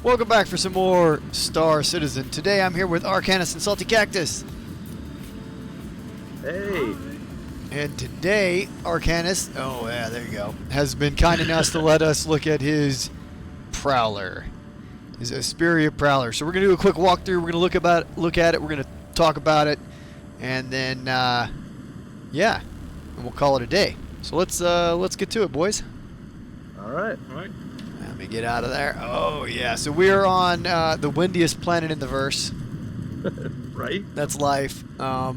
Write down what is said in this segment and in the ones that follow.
Welcome back for some more Star Citizen. Today I'm here with Arcanus and Salty Cactus. Hey. And today, Arcanus, oh yeah, there you go, has been kind enough to let us look at his Prowler. His Asperia Prowler. So we're going to do a quick walkthrough. We're going to look at it. We're going to talk about it. And then, yeah, and we'll call it a day. So let's get to it, boys. All right. Let me get out of there. Oh, yeah. So we are on the windiest planet in the verse. Right. That's life. All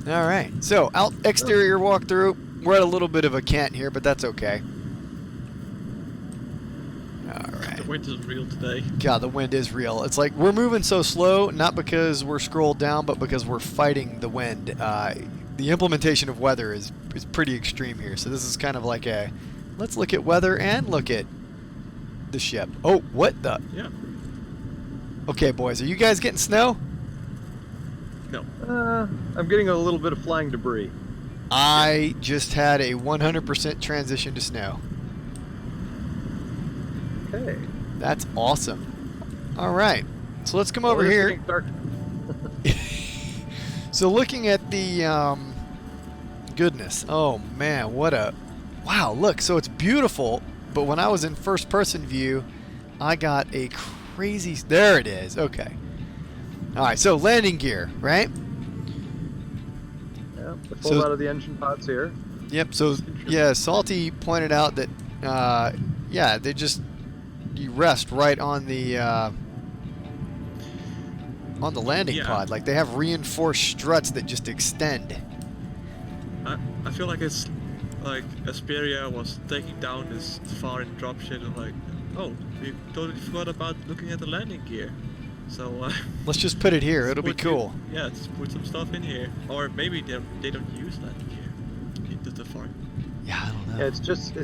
right. So, exterior walkthrough. We're at a little bit of a cant here, but that's okay. All right. The wind is real today. God, the wind is real. It's like we're moving so slow, not because we're scrolled down, but because we're fighting the wind. The implementation of weather is pretty extreme here. So this is kind of like a, let's look at weather and look at the ship. Oh, what the? Yeah. Okay, boys, are you guys getting snow? No. I'm getting a little bit of flying debris. I just had a 100% transition to snow. Okay. That's awesome. All right, so let's come over it's here. getting dark. So looking at the goodness, oh man, what a wow! Look, so it's beautiful, but when I was in first-person view, I got a crazy. There it is. Okay. All right, so landing gear, right? Yeah, they pulled out of the engine pods here. Yep. So yeah, Salty pointed out that yeah, they just you rest right on the landing pod. Like they have reinforced struts that just extend. I feel like it's like Asperia was taking down this foreign dropship and like, oh, we totally forgot about looking at the landing gear. So Let's just put it here. It'll be cool. Yeah, just put some stuff in here. Or maybe they don't use landing gear into the farm. Yeah, I don't know. Yeah, it's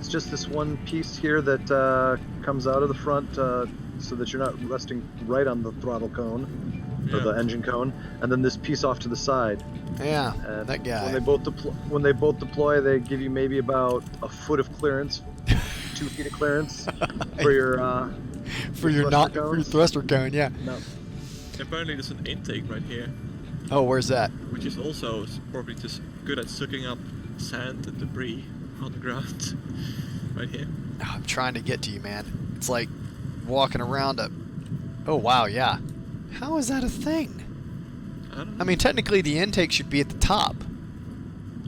just this one piece here that comes out of the front, so that you're not resting right on the throttle cone or the engine cone, and then this piece off to the side. Yeah, And that guy. When they both deploy, they give you maybe about a foot of clearance, 2 feet of clearance for your thruster cone. Yeah. No. Apparently there's an intake right here, Oh, where's that? which is also probably just good at sucking up sand and debris on the ground. Right here. Oh, I'm trying to get to you, man. It's like walking around a. Oh wow, yeah. How is that a thing? I don't know. I mean, technically the intake should be at the top.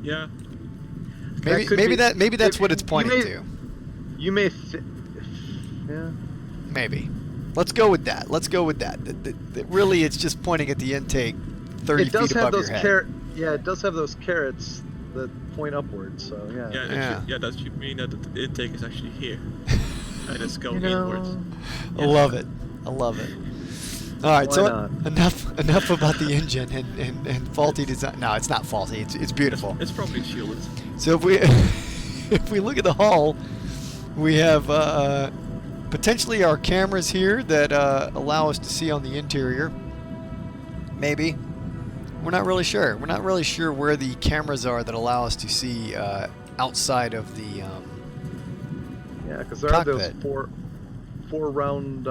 Yeah. Maybe that's what it's pointing to. You may. Yeah. Maybe. Let's go with that. That really, it's just pointing at the intake 30 feet above your head. Yeah, it does have those carrots that point upwards. So yeah. Yeah, that should mean that the intake is actually here. And it's going inwards. I love it. All right, Why so not? enough about the engine and faulty design. No, it's not faulty. It's beautiful. It's probably shielded. So if we look at the hull, we have potentially our cameras here that allow us to see on the interior. Maybe. We're not really sure. We're not really sure where the cameras are that allow us to see outside of the Yeah, because there are those cockpit. four round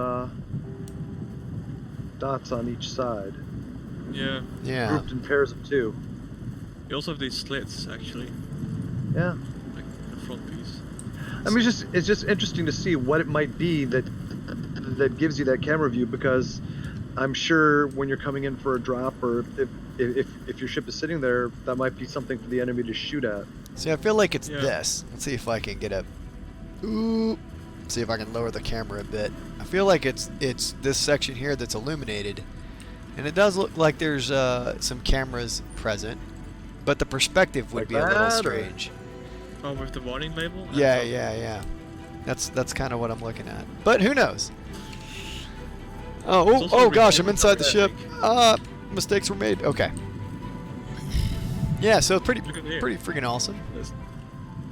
dots on each side, Yeah. Yeah. grouped in pairs of 2. You also have these slits actually, Yeah. like the front piece. I mean, it's just interesting to see what it might be that gives you that camera view, because I'm sure when you're coming in for a drop, or if your ship is sitting there, that might be something for the enemy to shoot at. See, I feel like it's Yeah. this. Let's see if I can get a. Ooh. See if I can lower the camera a bit. I feel like it's this section here that's illuminated, and it does look like there's some cameras present, but the perspective would Like be a little that, or- strange. Oh, with the warning label? Yeah. That's kind of what I'm looking at. But who knows? It's Oh also gosh, I'm recording inside the that ship. thing. Mistakes were made. Okay. Yeah, so pretty Look at here. freaking awesome. There's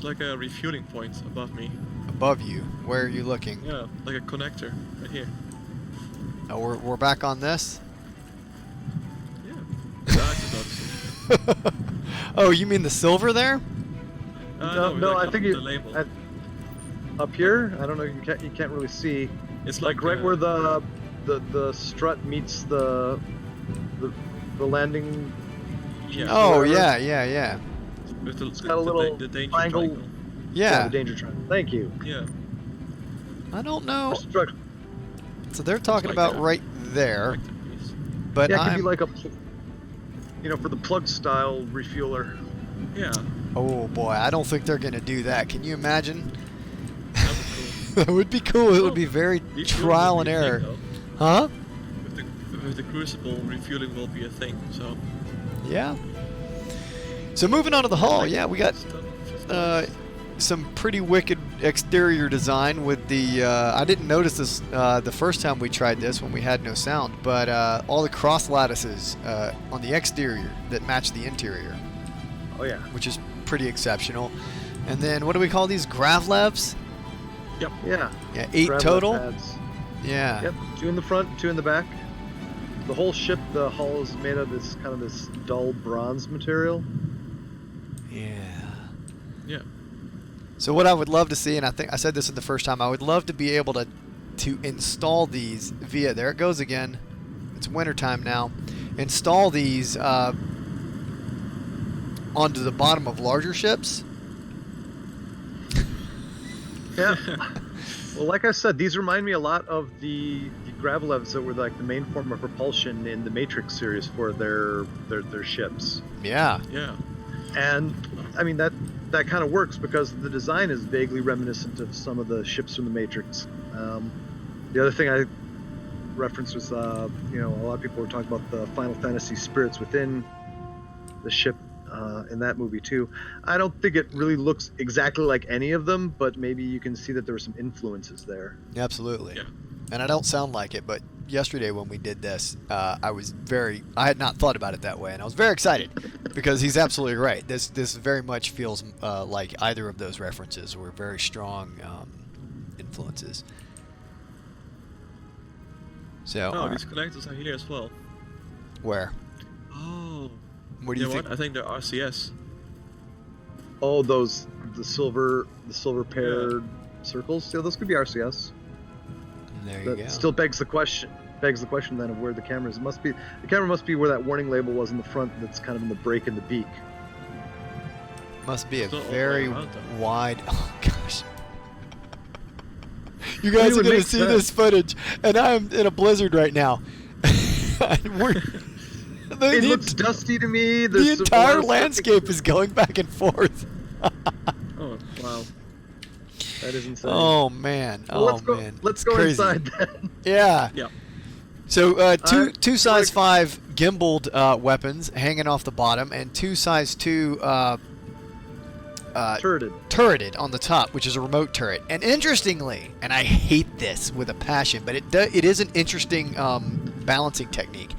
like a refueling point above me. Above you, where are you looking? Yeah, like a connector right here. Oh, we're back on this. Yeah. That's not Oh, you mean the silver there? No, I think the label. up here, I don't know. You can't really see. It's Like right where the strut meets the landing. Yeah. Oh, whatever. yeah. With the, It's got a little the danger triangle. triangle. Yeah. The danger triangle. Thank you. Yeah. I don't know. Struck. So they're talking like about that. right there, Like that piece. but Yeah, it could be I'm... like a, for the plug style refueler. Yeah. Oh boy, I don't think they're gonna do that. Can you imagine? That was cool. That would be cool. It would Well, be very refueling trial will and be a error. thing, though. Huh? With the crucible, refueling will be a thing. So. Yeah. So moving on to the hull, yeah, we got Stuff. some pretty wicked exterior design with the I didn't notice this the first time we tried this when we had no sound, but all the cross lattices on the exterior that match the interior, Oh yeah. which is pretty exceptional. And then what do we call these, gravlevs? Yep. Yeah. Yeah, 8 Grav total. pads. Yeah. Yep. 2 in the front, 2 in the back. The whole ship, the hull is made of this kind of this dull bronze material. Yeah. Yeah. So what I would love to see, and I think I said this in the first time, I would love to be able to install these via, there it goes again, it's wintertime now, install these onto the bottom of larger ships. Yeah. Well, like I said, these remind me a lot of the Gravelevs that were like the main form of propulsion in the Matrix series for their ships. Yeah. Yeah. And I mean that kind of works because the design is vaguely reminiscent of some of the ships from the Matrix. The other thing I referenced was a lot of people were talking about the Final Fantasy spirits within the ship in that movie too. I don't think it really looks exactly like any of them, but maybe you can see that there were some influences there. Absolutely. Yeah. And I don't sound like it, but yesterday when we did this, I had not thought about it that way, and I was very excited because he's absolutely right. This very much feels like either of those references were very strong influences. So, Oh, these connectors are here as well. where? Oh. What do you think? What? I think they're RCS. Oh, the silver paired circles. Yeah, those could be RCS. There you That go. still begs the question then of where the camera is. The camera must be where that warning label was in the front. That's kind of in the break in the beak. Must be a It's not all the way very around, though. wide. Oh gosh. You guys It are would gonna make see sense. this footage, and I'm in a blizzard right now. It looks dusty to me. The There's entire landscape is going back and forth. Oh, wow. That is insane. Oh man! Well, let's go. Man! Let's It's go crazy. inside then. Yeah. Yeah. So two size like- 5 gimbaled weapons hanging off the bottom, and 2 size 2 Turreted. turreted on the top, which is a remote turret. And interestingly, and I hate this with a passion, but it is an interesting balancing technique.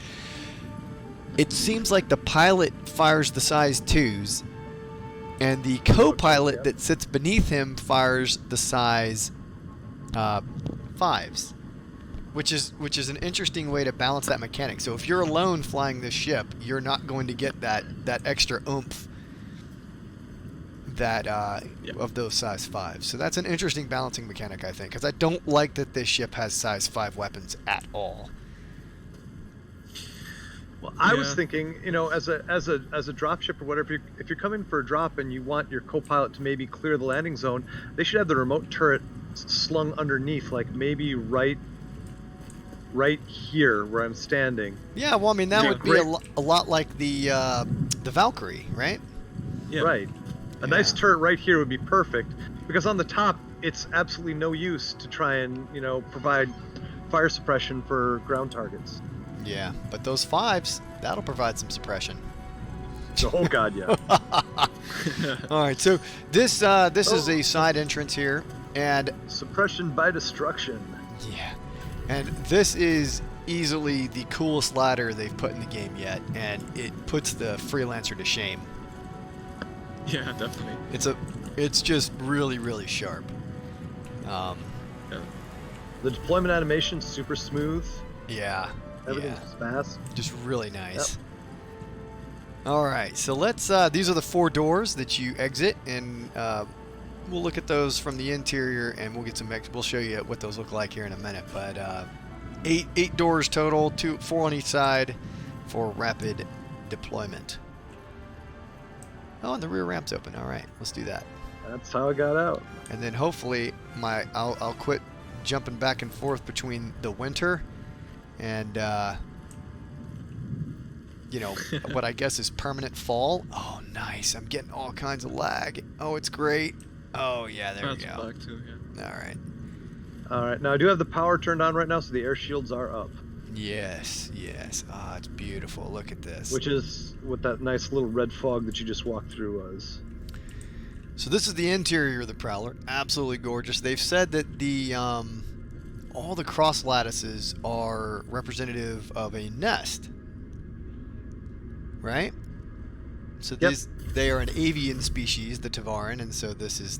It seems like the pilot fires the size 2s, and the co-pilot yeah. that sits beneath him fires the size 5s, which is an interesting way to balance that mechanic. So if you're alone flying this ship, you're not going to get that extra oomph that of those size 5s. So that's an interesting balancing mechanic, I think, because I don't like that this ship has size 5 weapons at all. Well, I was Yeah. thinking, as a dropship or whatever, if you're coming for a drop and you want your co-pilot to maybe clear the landing zone, they should have the remote turret slung underneath, like maybe right here where I'm standing. Yeah, well, I mean, that Yeah. would be a lot like the Valkyrie, right? Yeah. Right. A nice turret right here would be perfect, because on the top it's absolutely no use to try and provide fire suppression for ground targets. Yeah, but those 5s, that'll provide some suppression. Oh God, yeah. All right, so this is a side entrance here, and Suppression by destruction. yeah, and this is easily the coolest ladder they've put in the game yet, and it puts the freelancer to shame. Yeah, definitely. It's just really, really sharp. Yeah. The deployment animation super smooth. Yeah, Everything's fast. just really nice. All right, so let's. These are the 4 doors that you exit, and we'll look at those from the interior, and we'll get some. We'll show you what those look like here in a minute. But eight doors total, 4 on each side, for rapid deployment. Oh, and the rear ramp's open. All right, let's do that. That's how it got out. And then hopefully I'll quit jumping back and forth between the winter and what I guess is permanent fall. Oh, nice. I'm getting all kinds of lag. Oh, it's great. Oh, yeah, there we That's go. lag too, yeah. All right. All right. Now I do have the power turned on right now, so the air shields are up. Yes. Ah, it's beautiful. Look at this. Which is what that nice little red fog that you just walked through was. So this is the interior of the Prowler. Absolutely gorgeous. They've said that the all the cross lattices are representative of a nest, right? So they are an avian species, the Tavaran, and so this is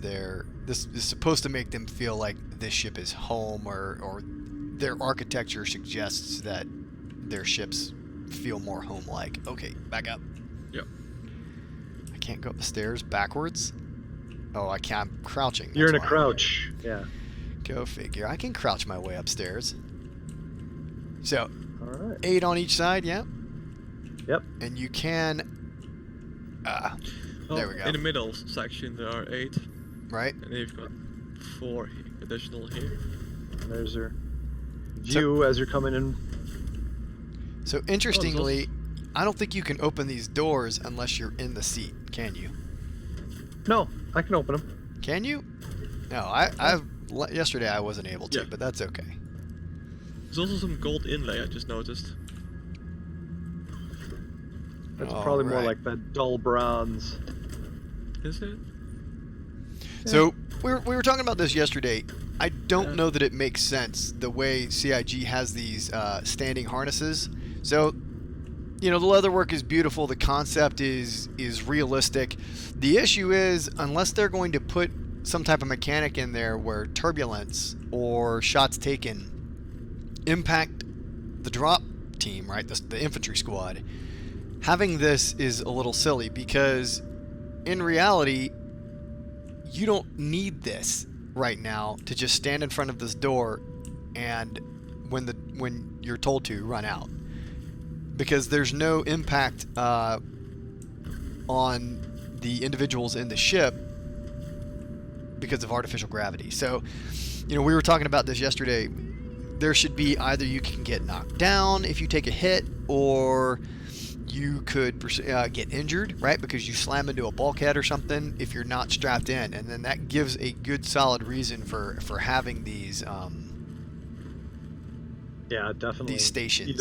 supposed to make them feel like this ship is home, or their architecture suggests that their ships feel more home-like. Okay, back up. Yep. I can't go up the stairs backwards. Oh, I can't. I'm crouching. You're in a That's why. crouch. Yeah. Go figure. I can crouch my way upstairs. So, All right. 8 on each side, yeah? Yep. And you can... there we go. In the middle section there are 8. Right? And then you've got 4 additional here. There's your view as you're coming in. So, interestingly, I don't think you can open these doors unless you're in the seat, can you? No, I can open them. Can you? No, yesterday I wasn't able to, Yeah. but that's okay. There's also some gold inlay I just noticed. That's All probably more right. like that dull bronze. Is it? So we were talking about this yesterday. I don't know that it makes sense the way CIG has these standing harnesses. So, the leatherwork is beautiful. The concept is realistic. The issue is, unless they're going to put some type of mechanic in there where turbulence or shots taken impact the drop team, right? The infantry squad. Having this is a little silly because in reality, you don't need this right now to just stand in front of this door and when you're told to run out, because there's no impact on the individuals in the ship because of artificial gravity. So, we were talking about this yesterday. There should be either you can get knocked down if you take a hit, or you could get injured, right? Because you slam into a bulkhead or something if you're not strapped in, and then that gives a good solid reason for having these Yeah, definitely. these stations.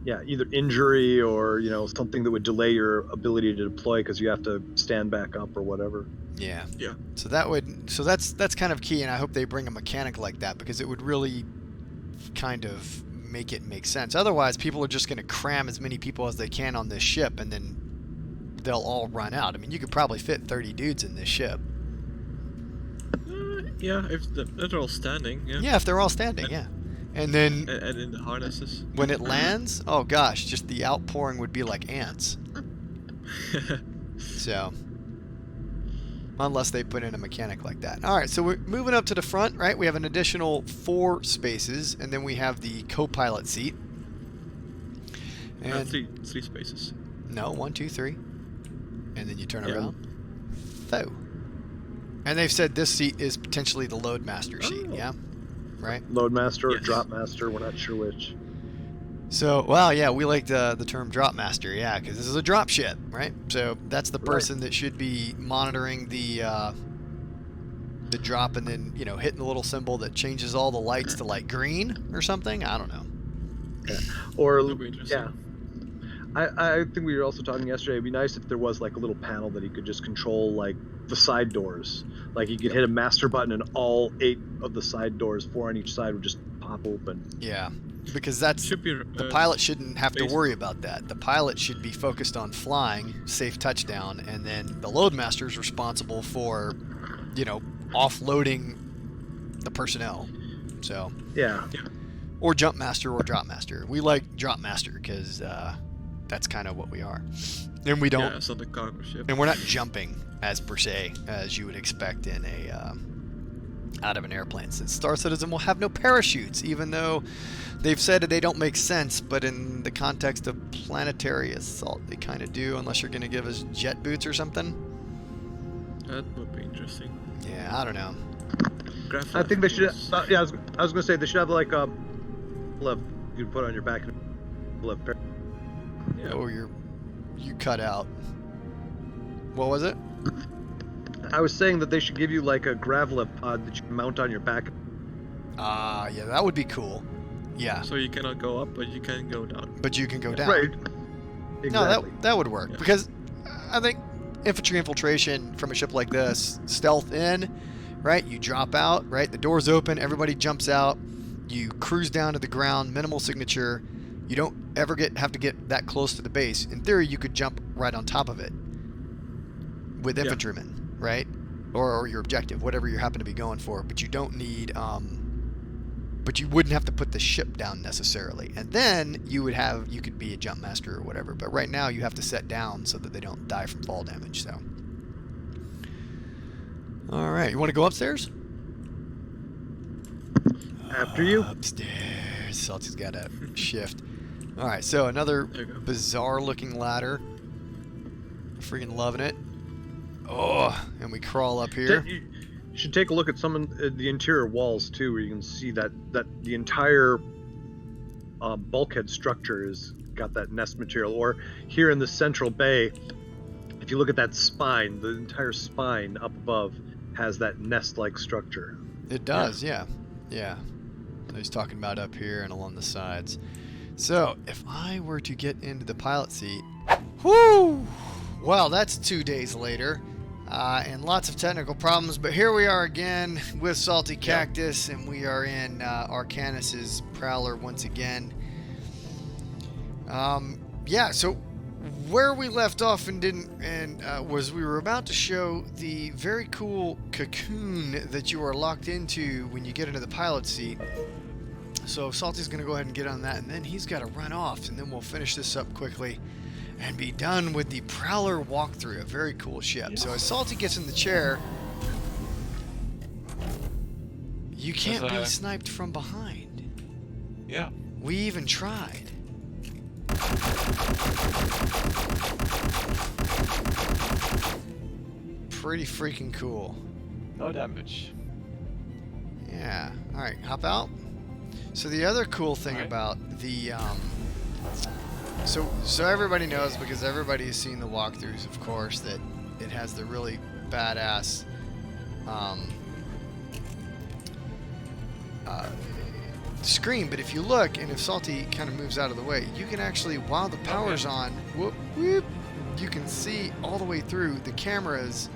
Either injury or something that would delay your ability to deploy because you have to stand back up or whatever. Yeah. So that's kind of key, and I hope they bring a mechanic like that, because it would really kind of make it make sense. Otherwise, people are just going to cram as many people as they can on this ship, and then they'll all run out. I mean, you could probably fit 30 dudes in this ship. Yeah, if they're all standing. Yeah. Yeah, if they're all standing, yeah. And then And in the harnesses. when it lands, oh gosh, just the outpouring would be like ants. So, unless they put in a mechanic like that. All right, so we're moving up to the front, right? We have an additional 4 spaces, and then we have the co-pilot seat. And three spaces. no, 1, 2, 3, and then you turn Yeah. around. So, and they've said this seat is potentially the loadmaster seat. Oh. Yeah, right. Loadmaster or Yes. Dropmaster, we're not sure which. So, well, yeah, we like the term drop master, yeah, because this is a drop ship, right? So that's the person that should be monitoring the drop, and then hitting the little symbol that changes all the lights to like green or something. I don't know. Yeah. Or That'd be interesting. yeah. I think we were also talking yesterday. It'd be nice if there was like a little panel that he could just control, like the side doors. Like you could hit a master button and all 8 of the side doors, 4 on each side, would just pop open. Yeah, because that's Should be, the pilot shouldn't have to basic. worry about that. The pilot should be focused on flying, safe touchdown, and then the loadmaster is responsible for, offloading the personnel. So, Yeah. or jump master or drop master. We like drop master because that's kind of what we are. And we don't. Yeah, it's on the cargo ship. And we're not jumping as per se as you would expect in a out of an airplane, since Star Citizen will have no parachutes, even though they've said that they don't make sense. But in the context of planetary assault, they kind of do, unless you're going to give us jet boots or something. That would be interesting. Yeah, I don't know. I think they should. Graphite Yeah, I was gonna say they should have like a glove you can put on your back and glove pair. Yeah. Oh, you cut out. What was it? I was saying that they should give you like a grav lift pod that you can mount on your back. Yeah, that would be cool. Yeah, So you cannot go up, but you can go down. but you can go down. Right. No, Exactly. that would work, Yeah. because I think infantry infiltration from a ship like this, stealth in, right? You drop out, right? The doors open, everybody jumps out. You cruise down to the ground, minimal signature. You don't ever have to get that close to the base. In theory, you could jump right on top of it with Yeah. infantrymen, right? Or your objective, whatever you happen to be going for. But you don't need, but you wouldn't have to put the ship down necessarily. And then you could be a jump master or whatever. But right now you have to set down so that they don't die from fall damage. So, all right, you want to go upstairs? After you. Upstairs. Salty's got a shift. All right, so another There you go. bizarre-looking ladder. Freaking loving it. Oh, and we crawl up here. You should take a look at some of the interior walls too, where you can see that the entire bulkhead structure has got that nest material. Or here in the central bay, if you look at that spine, the entire spine up above has that nest-like structure. It does, yeah. Yeah. He's talking about up here and along the sides. So, if I were to get into the pilot seat... Whoo! Well, that's 2 days later. And lots of technical problems, but here we are again with Salty Cactus, and we are in Arcanus's Prowler once again. Yeah, so where we left off was we were about to show the very cool cocoon that you are locked into when you get into the pilot seat. So Salty's going to go ahead and get on that, and then he's got to run off, and then we'll finish this up quickly and be done with the Prowler walkthrough, a very cool ship. So as Salty gets in the chair, you can't be sniped from behind. Yeah. We even tried. Pretty freaking cool. No damage. Yeah. All right, hop out. So the other cool thing Alright. about the so everybody knows, because everybody has seen the walkthroughs, of course, that it has the really badass screen. But if you look, and if Salty kind of moves out of the way, you can actually, while the power's on, whoop, whoop, you can see all the way through the cameras.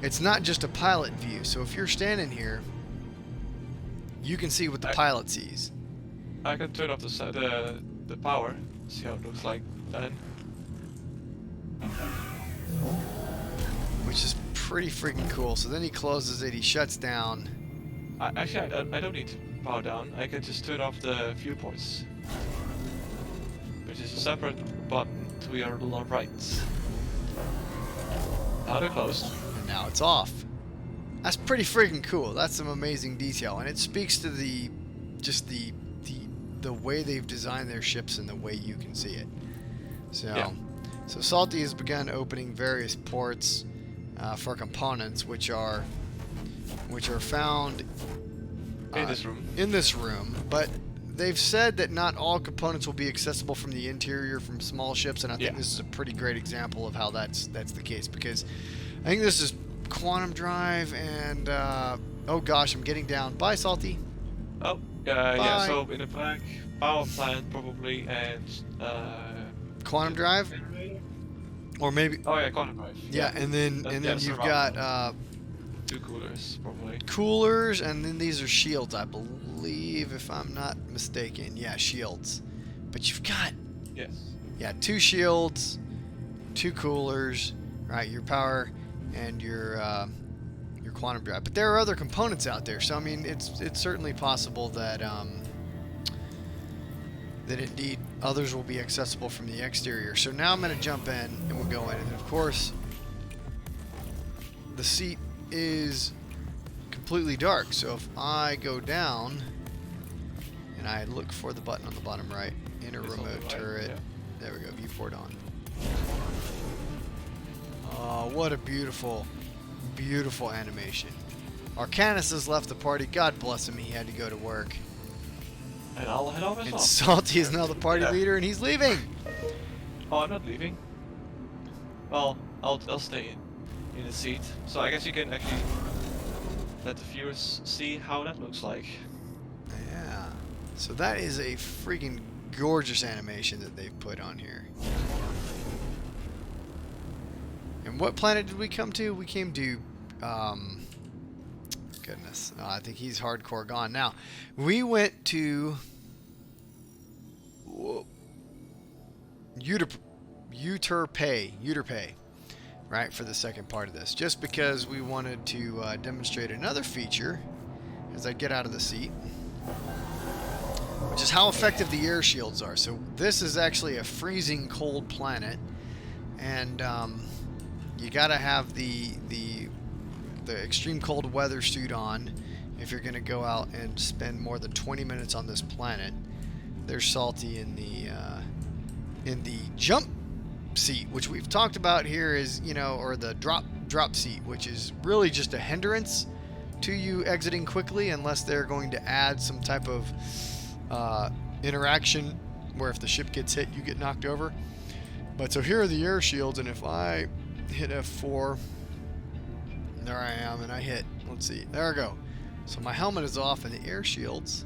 It's not just a pilot view. So if you're standing here, you can see what the pilot sees. I can turn off the power. See how it looks like then. Which is pretty freaking cool. So then he closes it, he shuts down. Actually, I don't need to power down. I can just turn off the viewports, which is a separate button to your right. Now they're closed. And now it's off. That's pretty freaking cool. That's some amazing detail, and it speaks to the way they've designed their ships and the way you can see it. So, Yeah. so Salty has begun opening various ports for components, which are found In this room. In this room, but they've said that not all components will be accessible from the interior from small ships, and I think this is a pretty great example of how that's the case, because I think this is quantum drive and oh gosh, I'm getting down. Bye, Salty. Oh, yeah. Bye. So in the back, power plant probably, and Quantum drive, or maybe oh yeah, quantum drive. yeah, and then That's you've around. got 2 coolers probably. coolers, and then these are shields, I believe, if I'm not mistaken. Yeah, shields. But you've got Yes. 2 shields, 2 coolers, right? Your power and your quantum drive. But there are other components out there, so I mean, it's certainly possible that then indeed others will be accessible from the exterior. So now I'm going to jump in and we'll go in. And of course, the seat is completely dark. So if I go down and I look for the button on the bottom right, inner It's on the remote right, turret. yeah. There we go, viewport on. Oh, what a beautiful, beautiful animation. Arcanus has left the party. God bless him, he had to go to work. And I'll head off as And well. Salty is now the party Yeah. leader and he's leaving. Oh, I'm not leaving. Well, I'll stay in the seat. So I guess you can actually let the viewers see how that looks like. Yeah. So that is a freaking gorgeous animation that they've put on here. And what planet did we come to? We came to, goodness, I think he's hardcore gone now. We went to Uterpay, right, for the second part of this, just because we wanted to demonstrate another feature as I get out of the seat, which is how effective the air shields are. So this is actually a freezing cold planet, and you gotta have the extreme cold weather suit on if you're gonna go out and spend more than 20 minutes on this planet. There's Salty in the jump seat, which we've talked about here, is, you know, or the drop seat, which is really just a hindrance to you exiting quickly, unless they're going to add some type of interaction where if the ship gets hit, you get knocked over. But so here are the air shields, and if I hit F4, there I am, and I hit, let's see, there I go. So my helmet is off and the air shields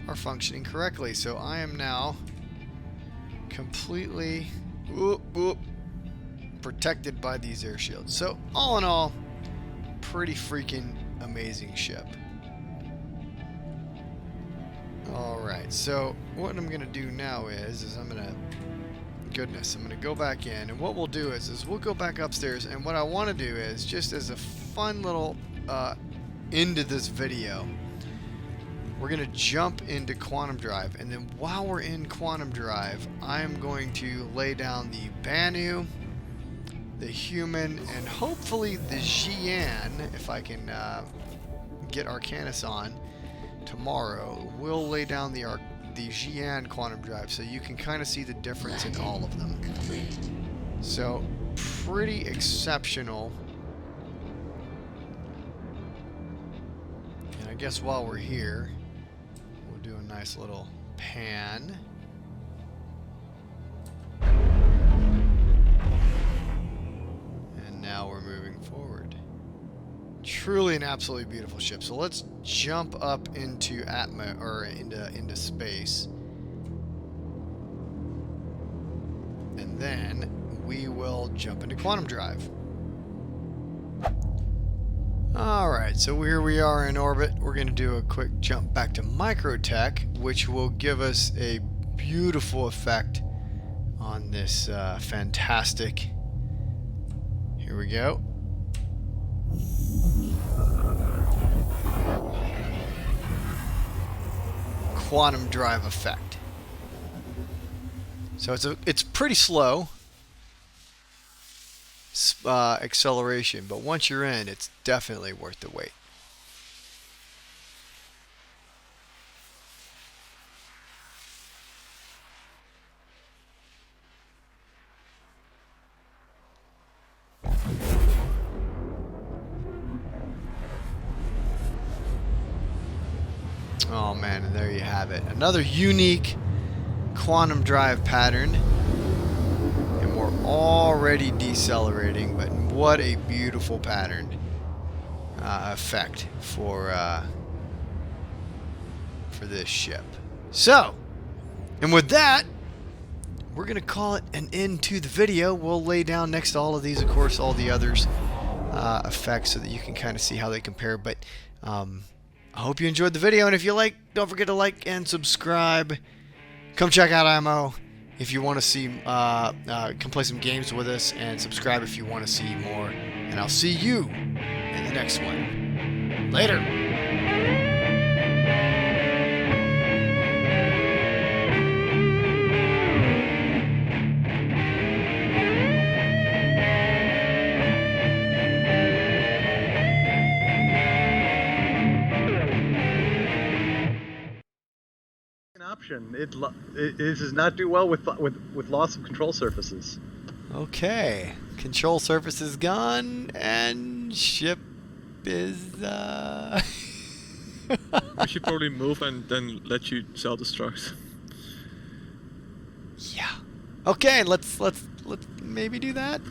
are functioning correctly. So I am now completely protected by these air shields. So all in all, pretty freaking amazing ship. Alright, so what I'm gonna do now is I'm gonna go back in, and what we'll do is we'll go back upstairs, and what I want to do is, just as a fun little end to this video, we're gonna jump into Quantum Drive, and then while we're in Quantum Drive, I'm going to lay down the Banu, the human, and hopefully the Xian, if I can get Arcanus on tomorrow. We'll lay down the Xian Quantum Drive so you can kind of see the difference in all of them. So pretty exceptional. And I guess while we're here, we'll do a nice little pan. And now we're moving forward. Truly an absolutely beautiful ship. So let's jump up into a.m.m.o, or into space, and then we will jump into Quantum Drive. Alright, so here we are in orbit. We're going to do a quick jump back to Microtech, which will give us a beautiful effect on this fantastic. Here we go. Quantum Drive effect. So it's pretty slow acceleration, but once you're in, it's definitely worth the wait. Oh man, and there you have it. Another unique quantum drive pattern. And we're already decelerating, but what a beautiful pattern effect for this ship. So, and with that, we're going to call it an end to the video. We'll lay down next to all of these, of course, all the others effects so that you can kind of see how they compare. But I hope you enjoyed the video, and if you like, don't forget to like and subscribe. Come check out a.m.m.o if you want to see, come play some games with us, and subscribe if you want to see more. And I'll see you in the next one. Later. option. It does not do well with loss of control surfaces. Okay. Control surface is gone, and ship is, We should probably move and then let you self-destruct. Yeah. Okay, let's maybe do that.